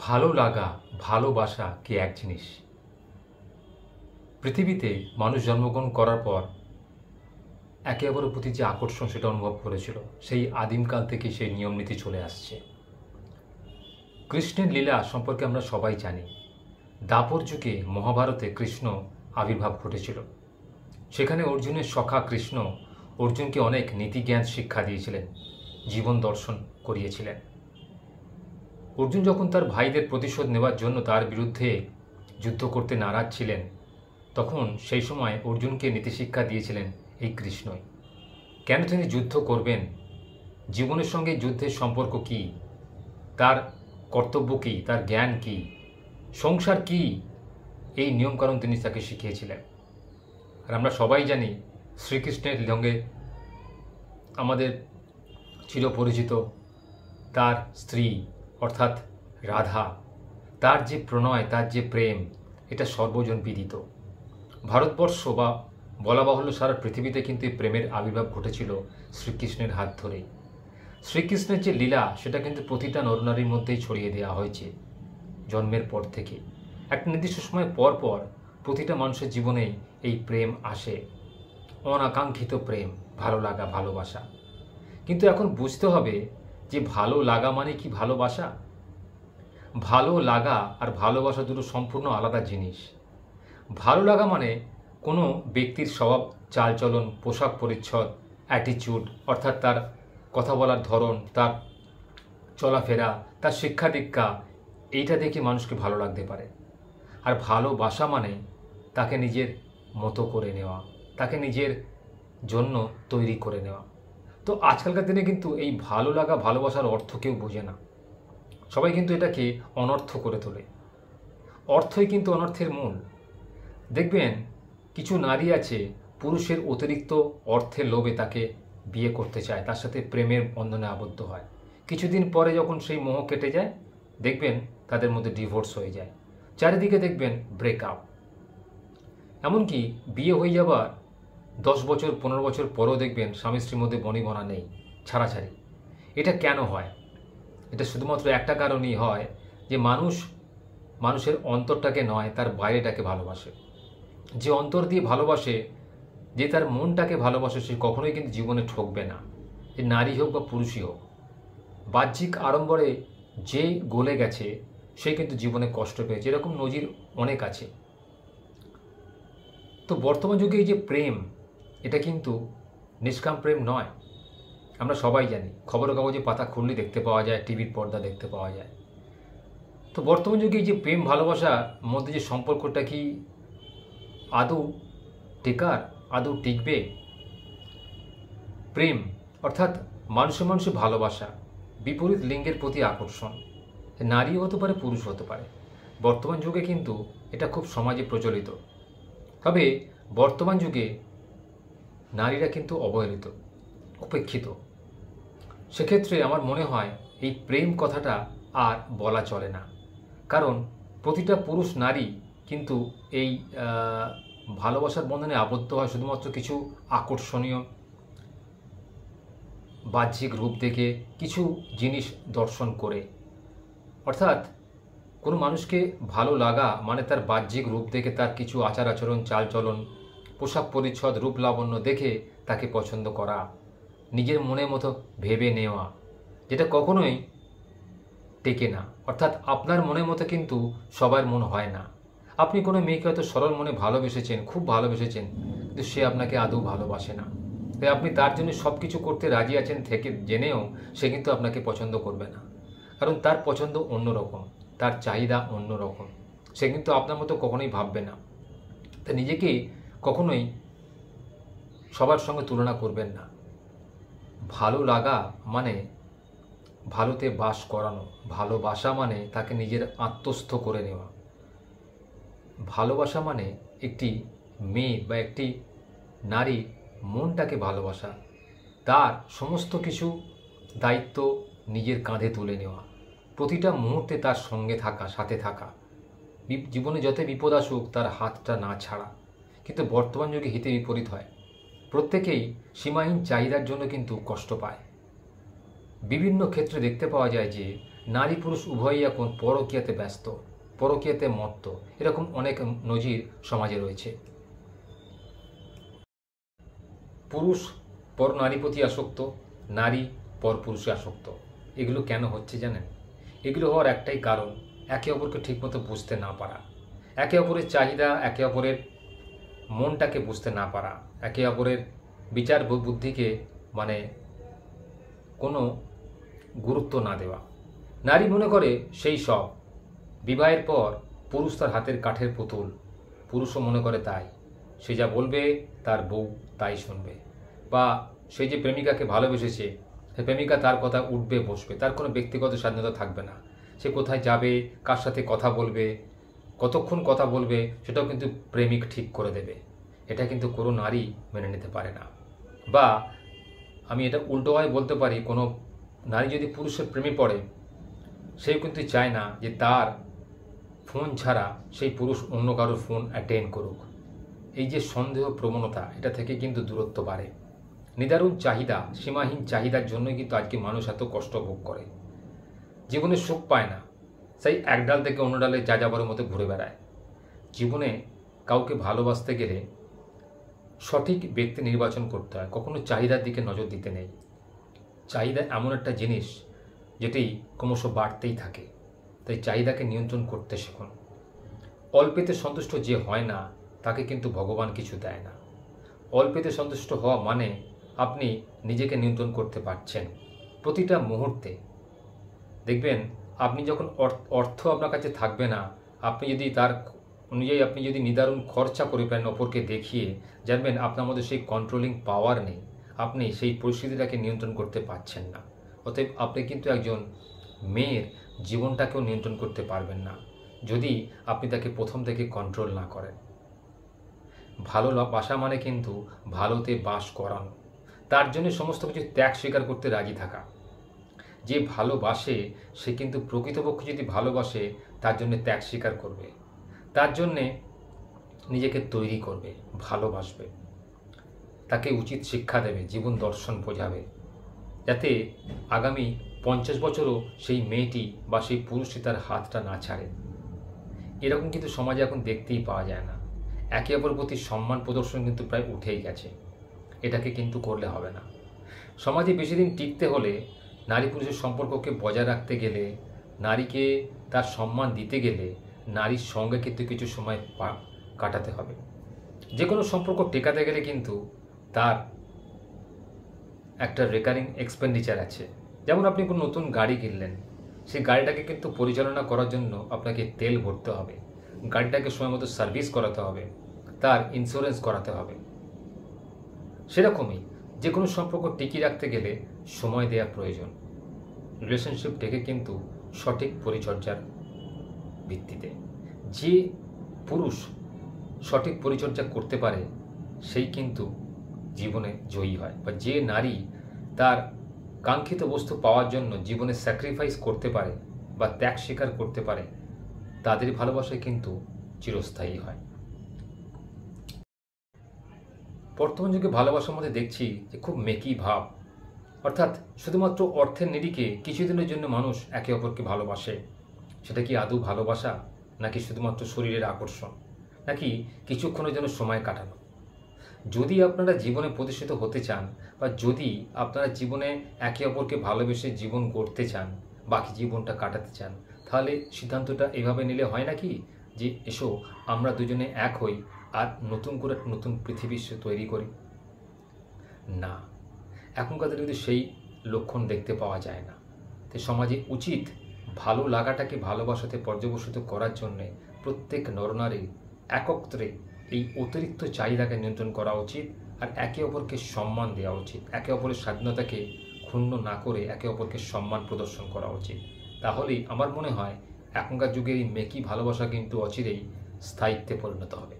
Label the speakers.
Speaker 1: ভালো লাগা, ভালোবাসা কি এক জিনিস? পৃথিবীতে মানুষ জন্মগ্রহণ করার পর একে অপরের প্রতি যে আকর্ষণ সেটা অনুভব করেছিল, সেই আদিমকাল থেকে সেই নিয়ম নীতি চলে আসছে। কৃষ্ণের লীলা সম্পর্কে আমরা সবাই জানি। দ্বাপর যুগে মহাভারতে কৃষ্ণ আবির্ভাব ঘটেছিল। সেখানে অর্জুনের সখা কৃষ্ণ অর্জুনকে অনেক নীতিজ্ঞান শিক্ষা দিয়েছিলেন, জীবন দর্শন করিয়েছিলেন। অর্জুন যখন তার ভাইদের প্রতিশোধ নেওয়ার জন্য তার বিরুদ্ধে যুদ্ধ করতে নারাজ ছিলেন, তখন সেই সময় অর্জুনকে নীতিশিক্ষা দিয়েছিলেন এই কৃষ্ণই। কেন তিনি যুদ্ধ করবেন, জীবনের সঙ্গে যুদ্ধের সম্পর্ক কি, তার কর্তব্য কি, তার জ্ঞান কি, সংসার কি, এই নিয়মকানুন তিনি তাকে শিখিয়েছিলেন। আর আমরা সবাই জানি শ্রীকৃষ্ণের সঙ্গে আমাদের চিরপরিচিত তার স্ত্রী অর্থাৎ রাধা, তার যে প্রণয়, তার যে প্রেম, এটা সর্বজন বিদিত। ভারতবর্ষ বা বলা বাহুল্য সারা পৃথিবীতে কিন্তু এই প্রেমের আবির্ভাব ঘটেছিল শ্রীকৃষ্ণের হাত ধরেই। শ্রীকৃষ্ণের যে লীলা সেটা কিন্তু প্রতিটা নরনারীর মধ্যেই ছড়িয়ে দেওয়া হয়েছে জন্মের পর থেকে। একটা নির্দিষ্ট সময় পর পর প্রতিটা মানুষের জীবনেই এই প্রেম আসে, অনাকাঙ্ক্ষিত প্রেম, ভালো লাগা, ভালোবাসা। কিন্তু এখন বুঝতে হবে যে ভালো লাগা মানে কি ভালোবাসা? ভালো লাগা আর ভালোবাসা দুটো সম্পূর্ণ আলাদা জিনিস। ভালো লাগা মানে কোনো ব্যক্তির স্বভাব, চালচলন, পোশাক পরিচ্ছদ, অ্যাটিচিউড, অর্থাৎ তার কথা বলার ধরন, তার চলাফেরা, তার শিক্ষা দীক্ষা, এইটা দেখে মানুষকে ভালো লাগতে পারে। আর ভালোবাসা মানে তাকে নিজের মতো করে নেওয়া, তাকে নিজের জন্য তৈরি করে নেওয়া। তো আজকালকার দিনে কিন্তু এই ভালো লাগা, ভালোবাসার অর্থ কেউ বোঝে না। সবাই কিন্তু এটাকে অনর্থ করে তোলে। অর্থই কিন্তু অনর্থের মূল। দেখবেন কিছু নারী আছে পুরুষের অতিরিক্ত অর্থের লোভে তাকে বিয়ে করতে চায়, তার সাথে প্রেমের বন্ধনে আবদ্ধ হয়। কিছুদিন পরে যখন সেই মোহ কেটে যায়, দেখবেন তাদের মধ্যে ডিভোর্স হয়ে যায়। চারিদিকে দেখবেন ব্রেকআপ। এমনকি বিয়ে হয়ে যাবার 10 বছর 15 বছর পরেও দেখবেন স্বামী স্ত্রীর মধ্যে বনিবনা নেই, ছাড়াছাড়ি। এটা কেন হয়? এটা শুধুমাত্র একটা কারণই হয় যে মানুষের অন্তরটাকে নয়, তার বাইরেটাকে ভালোবাসে। যে অন্তর দিয়ে ভালোবাসে, যে তার মনটাকে ভালোবাসে, সে কখনোই কিন্তু জীবনে ঠকবে না। যে নারী হোক বা পুরুষই হোক, বাহ্যিক আড়ম্বরে যে গলে গেছে সে কিন্তু জীবনে কষ্ট পেয়েছে। এরকম নজির অনেক আছে। তো বর্তমান যুগে এই যে প্রেম, এটা কিন্তু নিষ্কাম প্রেম নয়। আমরা সবাই জানি, খবরের কাগজে পাতা খুললে দেখতে পাওয়া যায়, টিভির পর্দা দেখতে পাওয়া যায়। তো বর্তমান যুগে এই যে প্রেম ভালোবাসার মধ্যে যে সম্পর্কটা কি আদৌ টেকার, আদৌ টিকবে? প্রেম অর্থাৎ মানুষে ভালোবাসা, বিপরীত লিঙ্গের প্রতি আকর্ষণ, নারীও হতে পারে, পুরুষ হতে পারে। বর্তমান যুগে কিন্তু এটা খুব সমাজে প্রচলিত। তবে বর্তমান যুগে নারীরা কিন্তু অবহেলিত, উপেক্ষিত। সেক্ষেত্রে আমার মনে হয় এই প্রেম কথাটা আর বলা চলে না। কারণ প্রতিটা পুরুষ নারী কিন্তু এই ভালোবাসার বন্ধনে আবদ্ধ হয় শুধুমাত্র কিছু আকর্ষণীয় বাহ্যিক রূপ দেখে, কিছু জিনিস দর্শন করে। অর্থাৎ কোনো মানুষকে ভালো লাগা মানে তার বাহ্যিক রূপ দেখে, তার কিছু আচার আচরণ, চালচলন, পোশাক পরিচ্ছদ, রূপ লাবণ্য দেখে তাকে পছন্দ করা, নিজের মনের মতো ভেবে নেওয়া, যেটা কখনোই টেকে না। অর্থাৎ আপনার মনের মতো কিন্তু সবার মন হয় না। আপনি কোনো মেয়েকে হয়তো সরল মনে ভালোবেসেছেন, খুব ভালোবেসেছেন, কিন্তু সে আপনাকে আদৌ ভালোবাসে না। তাই আপনি তার জন্য সব কিছু করতে রাজি আছেন থেকে জেনেও সে কিন্তু আপনাকে পছন্দ করবে না। কারণ তার পছন্দ অন্যরকম, তার চাহিদা অন্যরকম। সে কিন্তু আপনার মতো কখনোই ভাববে না। তাই নিজেকে কখনোই সবার সঙ্গে তুলনা করবেন না। ভালো লাগা মানে ভালোতে বাস করানো, ভালোবাসা মানে তাকে নিজের আত্মস্থ করে নেওয়া। ভালোবাসা মানে একটি মেয়ে বা একটি নারী মনটাকে ভালোবাসা, তার সমস্ত কিছু দায়িত্ব নিজের কাঁধে তুলে নেওয়া, প্রতিটা মুহূর্তে তার সঙ্গে থাকা, সাথে থাকা, জীবনে যত বিপদ আসুক তার হাতটা না ছাড়া। কিন্তু বর্তমান যুগে হিতে বিপরীত হয়। প্রত্যেকেই সীমাহীন চাহিদার জন্য কিন্তু কষ্ট পায়। বিভিন্ন ক্ষেত্রে দেখতে পাওয়া যায় যে নারী পুরুষ উভয়ই এখন পরকীয়াতে ব্যস্ত, পরকীয়াতে মত্ত। এরকম অনেক নজির সমাজে রয়েছে। পুরুষ পর নারী প্রতি আসক্ত, নারী পর পুরুষে আসক্ত। এগুলো কেন হচ্ছে জানেন? এগুলো হওয়ার একটাই কারণ, একে অপরকে ঠিকমতো বুঝতে না পারা, একে অপরের চাহিদা, একে অপরের মনটাকে বুঝতে না পারা, একে অপরের বিচার বুদ্ধিকে কোনো গুরুত্ব না দেওয়া। নারী মনে করে সেই সব, বিবাহের পর পুরুষ তার হাতের কাঠের পুতুল, পুরুষও মনে করে তাই, সে যা বলবে তার বউ তাই শুনবে। বা সে যে প্রেমিকাকে ভালোবেসেছে, সে প্রেমিকা তার কথা উঠবে বসবে, তার কোনো ব্যক্তিগত স্বাধীনতা থাকবে না। সে কোথায় যাবে, কার সাথে কথা বলবে, কতক্ষণ কথা বলবে, সেটাও কিন্তু প্রেমিক ঠিক করে দেবে। এটা কিন্তু কোনো নারী মেনে নিতে পারে না। বা আমি এটা উল্টোভাবে বলতে পারি, কোনো নারী যদি পুরুষের প্রেমে পড়ে, সেও কিন্তু চায় না যে তার ফোন ছাড়া সেই পুরুষ অন্য কারোর ফোন অ্যাটেন্ড করুক। এই যে সন্দেহ প্রবণতা, এটা থেকে কিন্তু দূরত্ব বাড়ে। নিদারুণ চাহিদা, সীমাহীন চাহিদার জন্যই কিন্তু আজকে মানুষ এত কষ্ট ভোগ করে, জীবনে সুখ পায় না, সেই এক ডাল থেকে অন্য ডালে যা যাবার মতো ঘুরে বেড়ায়। জীবনে কাউকে ভালোবাসতে গেলে সঠিক ব্যক্তি নির্বাচন করতে হয়, কখনো চাহিদার দিকে নজর দিতে নেই। চাহিদা এমন একটা জিনিস যেটি ক্রমশ বাড়তেই থাকে, তাই চাহিদাকে নিয়ন্ত্রণ করতে শিখুন। অল্পেতে সন্তুষ্ট যে হয় না, তাকে কিন্তু ভগবান কিছু দেয় না। অল্পেতে সন্তুষ্ট হওয়া মানে আপনি নিজেকে নিয়ন্ত্রণ করতে পারছেন প্রতিটা মুহূর্তে। দেখবেন আপনি যখন অর্থ আপনার কাছে থাকবে না, আপনি যদি তার অনুযায়ী আপনি যদি নিদারুণ খরচা করে ফেলেন অপরকে দেখিয়ে, জানবেন আপনার মধ্যে সেই কন্ট্রোলিং পাওয়ার নেই, আপনি সেই পরিস্থিতিটাকে নিয়ন্ত্রণ করতে পারছেন না। অতএব আপনি কিন্তু একজন মেয়ের জীবনটাকেও নিয়ন্ত্রণ করতে পারবেন না যদি আপনি তাকে প্রথম থেকে কন্ট্রোল না করেন। ভালোবাসা মানে কিন্তু ভালোতে বাস করানো, তার জন্য সমস্ত কিছু ত্যাগ স্বীকার করতে রাজি থাকা। যে ভালোবাসে সে কিন্তু প্রকৃতপক্ষে যদি ভালোবাসে তার জন্য ত্যাগ স্বীকার করবে, তার জন্যে নিজেকে তৈরি করবে, ভালোবাসবে, তাকে উচিত শিক্ষা দেবে, জীবন দর্শন বোঝাবে, যাতে আগামী 50 বছরও সেই মেয়েটি বা সেই পুরুষটি তার হাতটা না ছাড়ে। এরকম কিন্তু সমাজে এখন দেখতেই পাওয়া যায় না। একে অপরের প্রতি সম্মান প্রদর্শন কিন্তু প্রায় উঠেই গেছে। এটাকে কিন্তু করলে হবে না। সমাজে বেশি দিন টিকতে হলে, নারী পুরুষের সম্পর্ককে বজায় রাখতে গেলে, নারীকে তার সম্মান দিতে গেলে নারীর সঙ্গে কিন্তু কিছু সময় কাটাতে হবে। যে কোনো সম্পর্ক টেকাতে গেলে কিন্তু তার একটা রেকারিং এক্সপেন্ডিচার আছে। যেমন আপনি কোনো নতুন গাড়ি কিনলেন, সেই গাড়িটাকে কিন্তু পরিচালনা করার জন্য আপনাকে তেল ভরতে হবে, গাড়িটাকে সময় মতো সার্ভিস করাতে হবে, তার ইন্স্যুরেন্স করাতে হবে। সেরকমই যে কোনো সম্পর্ক টিকিয়ে রাখতে গেলে সময় দেওয়া প্রয়োজন। রিলেশনশিপ থেকে কিন্তু সঠিক পরিচর্যার ভিত্তিতে যে পুরুষ সঠিক পরিচর্যা করতে পারে সেই কিন্তু জীবনে জয়ী হয়। বা যে নারী তার কাঙ্ক্ষিত বস্তু পাওয়ার জন্য জীবনে স্যাক্রিফাইস করতে পারে বা ত্যাগ স্বীকার করতে পারে, তাদের ভালোবাসায় কিন্তু চিরস্থায়ী হয়। বর্তমান যুগে ভালোবাসার মধ্যে দেখছি যে খুব মেকি ভাব, অর্থাৎ শুধুমাত্র অর্থের নিরিখে কিছুদিনের জন্য মানুষ একে অপরকে ভালোবাসে। সেটা কি আদৌ ভালোবাসা, নাকি শুধুমাত্র শরীরের আকর্ষণ, নাকি কিছুক্ষণের জন্য সময় কাটানো? যদি আপনারা জীবনে প্রতিষ্ঠিত হতে চান বা যদি আপনারা জীবনে একে অপরকে ভালোবেসে জীবন গড়তে চান, বাকি জীবনটা কাটাতে চান, তাহলে সিদ্ধান্তটা এভাবে নিলে হয় নাকি যে এসো আমরা দুজনে এক হই আর নতুন করে নতুন পৃথিবী তৈরি করি? না, এখনকার দিনে কিন্তু সেই লক্ষণ দেখতে পাওয়া যায় না। তাই সমাজে উচিত ভালো লাগাটাকে ভালোবাসাতে পর্যবসিত করার জন্যে প্রত্যেক নরনারীর একত্রে এই অতিরিক্ত চাহিদাকে নিয়ন্ত্রণ করা উচিত, আর একে অপরকে সম্মান দেওয়া উচিত। একে অপরের স্বাধীনতাকে ক্ষুণ্ণ না করে একে অপরকে সম্মান প্রদর্শন করা উচিত। তাহলেই আমার মনে হয় এখনকার যুগের এই মেকি ভালোবাসা কিন্তু অচিরেই স্থায়িত্বে পরিণত হবে।